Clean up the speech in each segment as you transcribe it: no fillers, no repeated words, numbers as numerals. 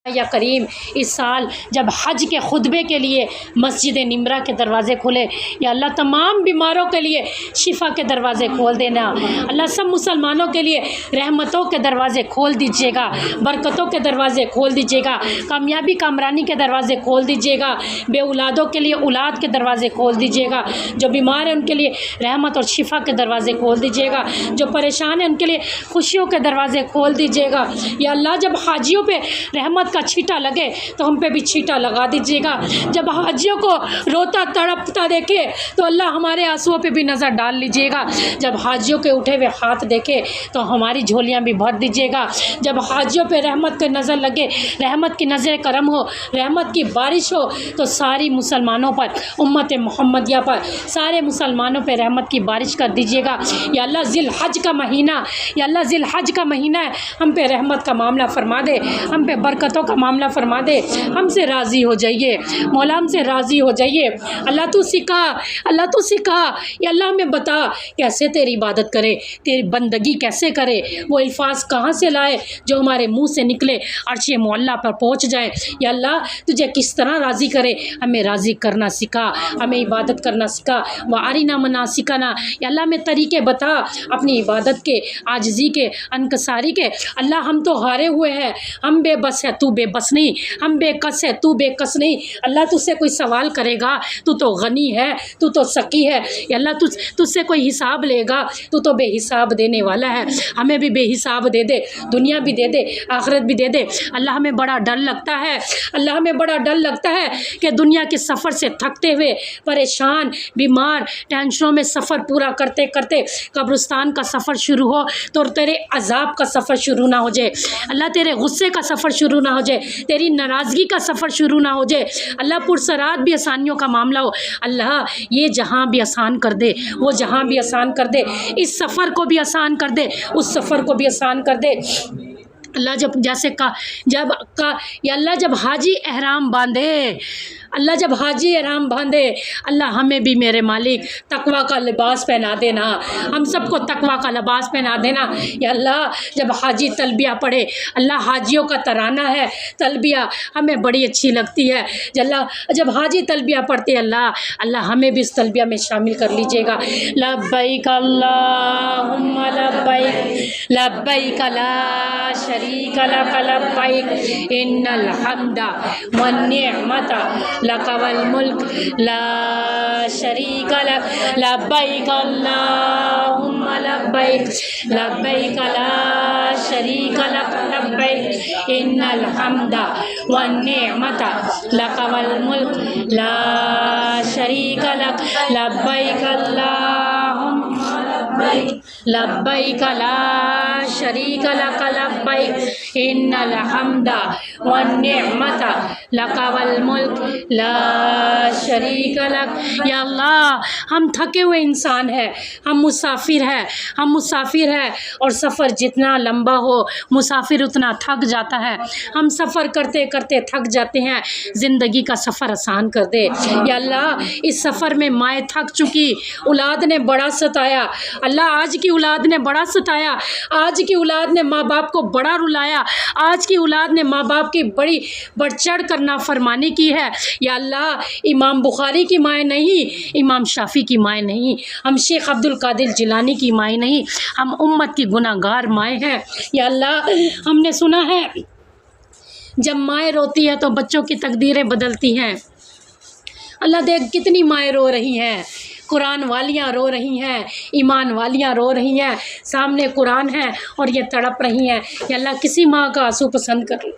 یا کریم اس سال جب حج کے خطبے کے لیے مسجد نمرہ کے دروازے کھلے، یا اللہ تمام بیماروں کے لیے شفا کے دروازے کھول دینا، اللہ سب مسلمانوں کے لیے رحمتوں کے دروازے کھول دیجیے گا، برکتوں کے دروازے کھول دیجیے گا، کامیابی کامرانی کے دروازے کھول دیجیے گا، بے اولادوں کے لیے اولاد کے دروازے کھول دیجیے گا، جو بیمار ہیں ان کے لیے رحمت اور شفا کے دروازے کھول دیجیے گا، جو پریشان ہیں ان کے لیے خوشیوں کے دروازے کھول دیجیے گا۔ یا اللہ جب حاجیوں پہ رحمت کا چھیٹا لگے تو ہم پہ بھی چھیٹا لگا دیجیے گا، جب حاجیوں کو روتا تڑپتا دیکھے تو اللہ ہمارے آنسوؤں پہ بھی نظر ڈال لیجیے گا، جب حاجیوں کے اٹھے ہوئے ہاتھ دیکھے تو ہماری جھولیاں بھی بھر دیجیے گا، جب حاجیوں پہ رحمت کی نظر لگے، رحمت کی نظر کرم ہو، رحمت کی بارش ہو تو ساری مسلمانوں پر، امت محمدیہ پر، سارے مسلمانوں پہ رحمت کی بارش کر دیجیے گا۔ یا اللہ ذی الحج کا مہینہ، یا اللہ ذی الحج کا مہینہ ہے، ہم پہ رحمت کا معاملہ فرما دے، ہم پہ برکتوں کا معاملہ فرما دے، ہم سے راضی ہو جائیے مولا، ہم سے راضی ہو جائیے۔ اللہ تو سکھا، اللہ تو سکھا، یا اللہ ہمیں بتا کیسے تیری عبادت کرے، تیری بندگی کیسے کرے، وہ الفاظ کہاں سے لائے جو ہمارے منہ سے نکلے عرش معلیٰ پر پہنچ جائے۔ یا اللہ تجھے کس طرح راضی کرے، ہمیں راضی کرنا سکھا، ہمیں عبادت کرنا سکھا۔ وَأَرِنَا مَنَاسِكَنَا، یا اللہ ہمیں طریقے بتا اپنی عبادت کے، عاجزی کے، انکساری کے۔ اللہ ہم تو ہارے ہوئے ہیں، ہم بے بس ہے تو بے بس نہیں، ہم بے کس ہے تو بے کس نہیں۔ اللہ تجھ سے کوئی سوال کرے گا تو تو غنی ہے، تو تو سکی ہے۔ یا اللہ تجھ سے کوئی حساب لے گا تو تو بے حساب دینے والا ہے، ہمیں بھی بے حساب دے دے، دنیا بھی دے دے، آخرت بھی دے دے۔ اللہ ہمیں بڑا ڈر لگتا ہے، اللہ ہمیں بڑا ڈر لگتا ہے کہ دنیا کے سفر سے تھکتے ہوئے، پریشان، بیمار، ٹینشنوں میں سفر پورا کرتے کرتے قبرستان کا سفر شروع ہو تو تیرے عذاب کا سفر شروع نہ ہو جائے، اللہ تیرے غصے کا سفر شروع نہ ہو جائے، تیری ناراضگی کا سفر شروع نہ ہو جائے۔ اللہ پرسرات بھی آسانیوں کا معاملہ ہو، اللہ یہ جہاں بھی آسان کر دے، وہ جہاں بھی آسان کر دے، اس سفر کو بھی آسان کر دے، اس سفر کو بھی آسان کر دے۔ اللہ یا اللہ جب حاجی احرام باندھے، اللہ جب حاجی احرام باندھے، اللہ ہمیں بھی میرے مالک تقوی کا لباس پہنا دینا، ہم سب کو تقوی کا لباس پہنا دینا۔ یا اللہ جب حاجی تلبیہ پڑھے، اللہ حاجیوں کا ترانہ ہے تلبیہ، ہمیں بڑی اچھی لگتی ہے۔ جب حاجی تلبیہ پڑھتے اللہ ہمیں بھی اس تلبیہ میں شامل کر لیجیے گا۔ لبیک اللہم لبیک، لبیک لا شریک لک لبیک، ان الحمد والنعمت لک والملک لا شریک لک، لبیک اللہم لبیک، لبیک لا شریک لک لبیک، ان الحمد والنعمت لک والملک لا شریک لک، لبیک اللہم لبیک لا شریک لک لبیک، ان الحمد والنعمت لک والملک لا شریک لک۔ یا اللہ ہم تھکے ہوئے انسان ہیں، ہم مسافر ہیں اور سفر جتنا لمبا ہو مسافر اتنا تھک جاتا ہے، ہم سفر کرتے کرتے تھک جاتے ہیں، زندگی کا سفر آسان کر دے۔ یا اللہ اس سفر میں مائیں تھک چکی، اولاد نے بڑا ستایا، اللہ آج کی اولاد نے بڑا ستایا، آج کی اولاد نے ماں باپ کو بڑا رلایا، آج کی اولاد نے ماں باپ کی بڑی بڑھ چڑھ کر نافرمانی کی ہے۔ یا اللہ امام بخاری کی مائیں نہیں، امام شافعی کی مائیں نہیں، ہم شیخ عبد القادر جیلانی کی مائیں نہیں، ہم امت کی گناہ گار مائیں ہیں۔ یا اللہ ہم نے سنا ہے جب مائیں روتی ہے تو بچوں کی تقدیریں بدلتی ہیں، اللہ دیکھ کتنی مائیں رو رہی ہیں، قرآن والیاں رو رہی ہیں، ایمان والیاں رو رہی ہیں، سامنے قرآن ہے اور یہ تڑپ رہی ہیں۔ یا اللہ کسی ماں کا آنسو پسند کر لے۔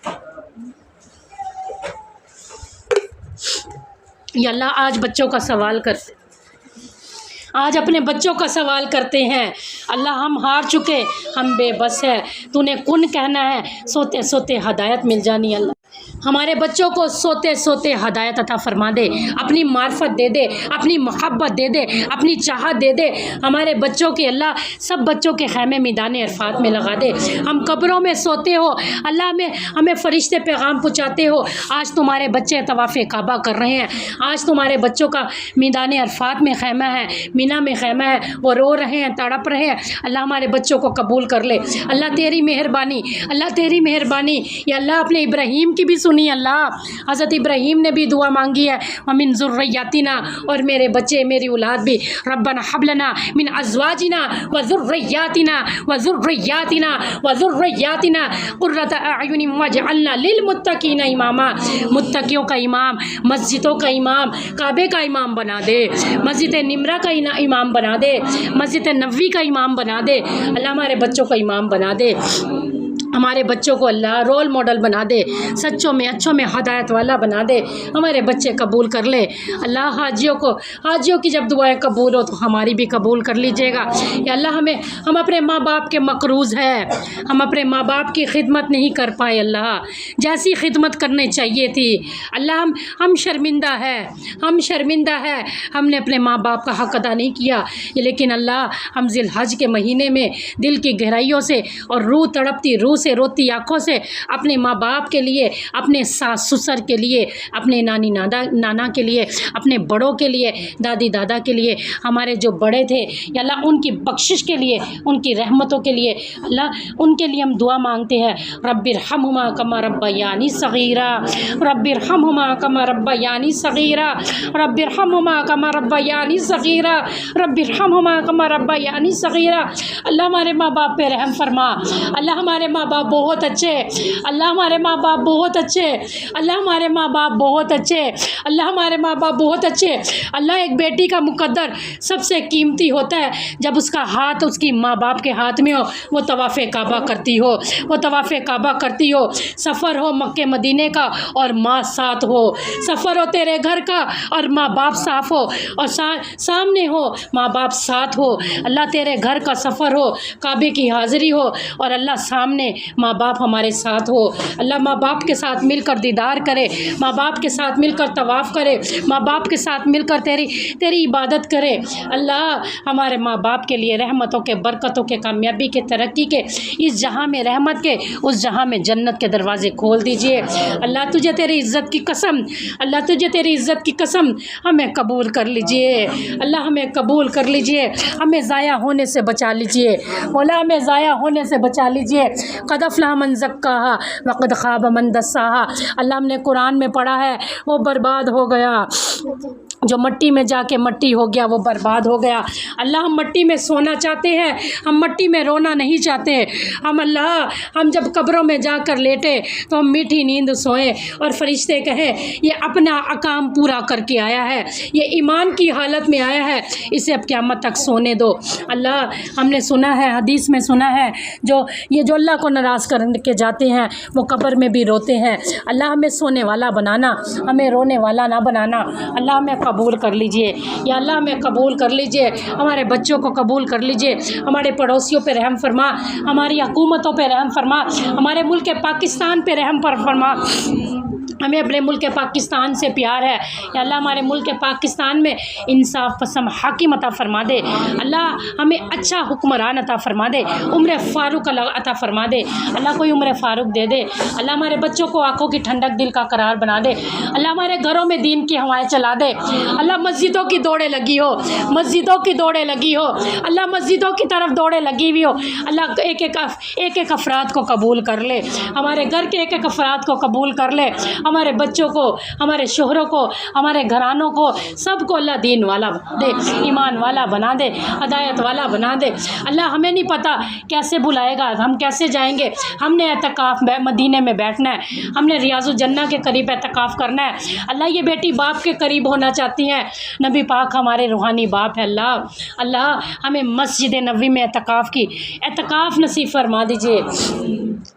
یا اللہ آج بچوں کا سوال کرتے، آج اپنے بچوں کا سوال کرتے ہیں، اللہ ہم ہار چکے، ہم بے بس ہے، تو نے کن کہنا ہے، سوتے سوتے ہدایت مل جانی۔ اللہ ہمارے بچوں کو سوتے سوتے ہدایت عطا فرما دے، اپنی معرفت دے دے، اپنی محبت دے دے، اپنی چاہت دے دے۔ ہمارے بچوں کے اللہ سب بچوں کے خیمے میدان عرفات میں لگا دے۔ ہم قبروں میں سوتے ہو، اللہ ہمیں فرشتے پیغام پہنچاتے ہو، آج تمہارے بچے طواف کعبہ کر رہے ہیں، آج تمہارے بچوں کا میدان عرفات میں خیمہ ہے، مینا میں خیمہ ہے، وہ رو رہے ہیں، تڑپ رہے ہیں۔ اللہ ہمارے بچوں کو قبول کر لے، اللہ تیری مہربانی، اللہ تیری مہربانی۔ یا اللہ اپنے ابراہیم کی की भी सुनी अल्लाह। हज़रत इब्राहीम ने भी दुआ मांगी है, वमिन ज़ुर्रिय्यतिना, और मेरे बच्चे मेरी औलाद भी, रब्बना हब लना मिन अज़वाजिना व ज़ुर्रिय्यतिना व ज़ुर्रिय्यतिना व ज़ुर्रिय्यतिना क़ुर्रता अयुनिन वजअलना लिलमुत्तक़ीना इमामा। मुत्तकियों का इमाम, मस्जिदों का इमाम, काबे का इमाम बना दे, मस्जिद निम्रा का इमाम बना दे, मस्जिद नबवी का इमाम बना दे। अल्लाह हमारे बच्चों का इमाम बना दे, हमारे बच्चों को अल्लाह रोल मॉडल बना दे, सच्चों में अच्छों में हदायत वाला बना दे। हमारे बच्चे कबूल कर ले अल्लाह। हाजियों की जब दुआएं कबूल हो तो हमारी भी कबूल कर लीजिएगा या अल्लाह। हम अपने माँ बाप के मकरूज़ हैं, हम अपने माँ बाप की खिदमत नहीं कर पाए अल्लाह, जैसी खिदमत करनी चाहिए थी अल्लाह। हम शर्मिंदा है, हम शर्मिंदा है, हमने अपने माँ बाप का हक़ अदा नहीं किया। लेकिन अल्लाह हम ज़िल हज के महीने में दिल की गहराइयों से और रूह तड़पती रूह से रोती आँखों से अपने माँ बाप के लिए, अपने सास ससुर के लिए, अपने नानी नाना के लिए, अपने बड़ों के लिए, दादी दादा के लिए, हमारे जो बड़े थे या अल्लाह उनकी बख्शिश के लिए, उनकी रहमतों के लिए अल्लाह, उनके लिए हम दुआ मांगते हैं। रब्बिरहमुमा कमा रब्बयानी सगीरा, रब्बिरहमुमा कमा रब्बयानी सगीरा, रब्बिरहमुमा कमा रब्बयानी सगीरा, रब्बिरहमुमा कमा रब्बयानी सगीरा। अल्लाह हमारे माँ बाप पे रहम फरमा। अल्लाह हमारे माँ बाप बहुत अच्छे, अल्लाह हमारे माँ बाप बहुत अच्छे, अल्लाह हमारे माँ बाप बहुत अच्छे, अल्लाह हमारे माँ बाप बहुत अच्छे। अल्लाह एक बेटी का मुकद्दर सबसे कीमती होता है जब उसका हाथ उसकी माँ बाप के हाथ में हो, वो तवाफ़े काबा करती हो, वो तवाफ़े काबा करती हो। सफ़र हो मक्के मदीने का और माँ साथ हो, सफ़र हो तेरे घर का और माँ बाप साफ हो, और सामने हो माँ बाप साथ हो। अल्लाह तेरे घर का सफ़र हो, काबे की हाज़िरी हो, और अल्लाह सामने माँ बाप हमारे साथ हो। अल्लाह माँ बाप के साथ मिलकर दीदार करे, माँ बाप के साथ मिलकर तवाफ़ करे, माँ बाप के साथ मिलकर तेरी इबादत करे। अल्लाह हमारे माँ बाप के लिए रहमतों के, बरकतों के, कामयाबी के, तरक्की के, इस जहाँ में रहमत के, उस जहाँ में जन्नत के दरवाज़े खोल दीजिए। अल्लाह तुझे तेरी इज़्ज़त की कसम, अल्लाह तुझे तेरी इज़्ज़त की कसम, हमें कबूल कर लीजिए अल्लाह, हमें कबूल कर लीजिए, हमें ज़ाया होने से बचा लीजिए मौला, हमें ज़ाया होने से बचा लीजिए। क़द अफ़लह मन ज़क्काहा व क़द ख़ाब मन दस्साहा। अल्लाह हमने कुरान में पढ़ा है वो बर्बाद हो गया जो मट्टी में जाके मट्टी हो गया, वो बर्बाद हो गया। अल्लाह हम मट्टी में सोना चाहते हैं, हम मट्टी में रोना नहीं चाहते। हम अल्लाह हम जब कब्रों में जाकर लेटे तो हम मीठी नींद सोएं और फरिश्ते कहें ये अपना अकाम पूरा करके आया है, ये ईमान की हालत में आया है, इसे अब क़यामत तक सोने दो। अल्लाह हमने सुना है, हदीस में सुना है, जो अल्लाह को नाराज़ करके जाते हैं वो कब्र में भी रोते हैं। अल्लाह हमें सोने वाला बनाना, हमें रोने वाला ना बनाना। अल्लाह हमें कबूल कर लीजिए या अल्लाह हमें कबूल कर लीजिए, हमारे बच्चों को कबूल कर लीजिए, हमारे पड़ोसियों पे रहम फरमा, हमारी हुकूमतों पे रहम फरमा, हमारे मुल्क पाकिस्तान पे रहम फरमा। हमें अपने मुल्क पाकिस्तान से प्यार है या अल्लाह, हमारे मुल्क पाकिस्तान में इंसाफ पसंद हाकिम अता फरमा दे। अल्लाह हमें अच्छा हुक्मरान अता फरमा दे, उम्र फ़ारूक अता फरमा दे। अल्लाह कोई उम्र फ़ारूक दे दे। अल्लाह हमारे बच्चों को आँखों की ठंडक, दिल का करार बना दे। अल्लाह हमारे घरों में दीन की हवाएं चला दे। अल्लाह मस्जिदों की दौड़ें लगी हो, मस्जिदों की दौड़ें लगी हो, अल्लाह मस्जिदों की तरफ दौड़ें लगी हुई हो। अल्लाह एक एक अफराद को कबूल कर ले, हमारे घर के एक अफराद को कबूल कर ले, हमारे बच्चों को, हमारे शोहरों को, हमारे घरानों को, सबको अल्लाह दीन वाला दे, ईमान वाला बना दे, हदायत वाला बना दे। अल्लाह हमें नहीं पता कैसे बुलाएगा, हम कैसे जाएंगे। हमने एतकाफ़ मदीने में बैठना है, हमने रियाज़ुल जन्नह के करीब एतकाफ़ करना है। अल्लाह ये बेटी बाप के करीब होना चाहती हैं, नबी पाक हमारे रूहानी बाप है। अल्लाह हमें मस्जिद नबवी में एतकाफ़ नसीब फरमा दीजिए,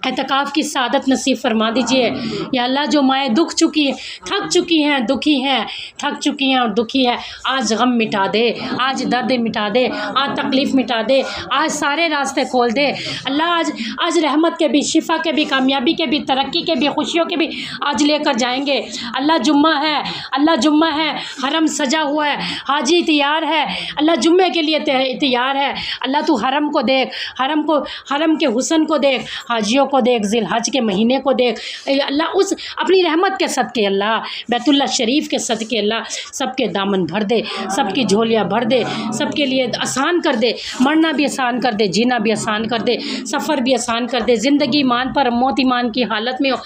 एतकाफ़ की सादत नसीब फरमा दीजिए। या अल्लाह जो माएँ दुख चुकी हैं, थक चुकी हैं, दुखी हैं, थक चुकी हैं और दुखी हैं, आज गम मिटा दे, आज दर्द मिटा दे, आज तकलीफ़ मिटा दे, आज सारे रास्ते खोल दे। अल्लाह आज रहमत के भी, शिफा के भी, कामयाबी के भी, तरक्की के भी, खुशियों के भी आज लेकर जाएंगे। अल्लाह जुम्मा है, अल्लाह जुम्मा है, हरम सजा हुआ है, हाजी तैयार है, अल्लाह जुम्मे के लिए तैयार है। अल्लाह तू हरम को देख, हरम के हुस्न को देख, हाजियों को देख, ज़िल हज के महीने को देख। अल्लाह उस अपनी रहमत के सदके अल्लाह, बैतुल्ला शरीफ के सदके अल्लाह सबके दामन भर दे, सबकी झोलियाँ भर दे, सबके लिए आसान कर दे, मरना भी आसान कर दे, जीना भी आसान कर दे, सफ़र भी आसान कर दे, ज़िंदगी ईमान पर, मौत ईमान की हालत में हो।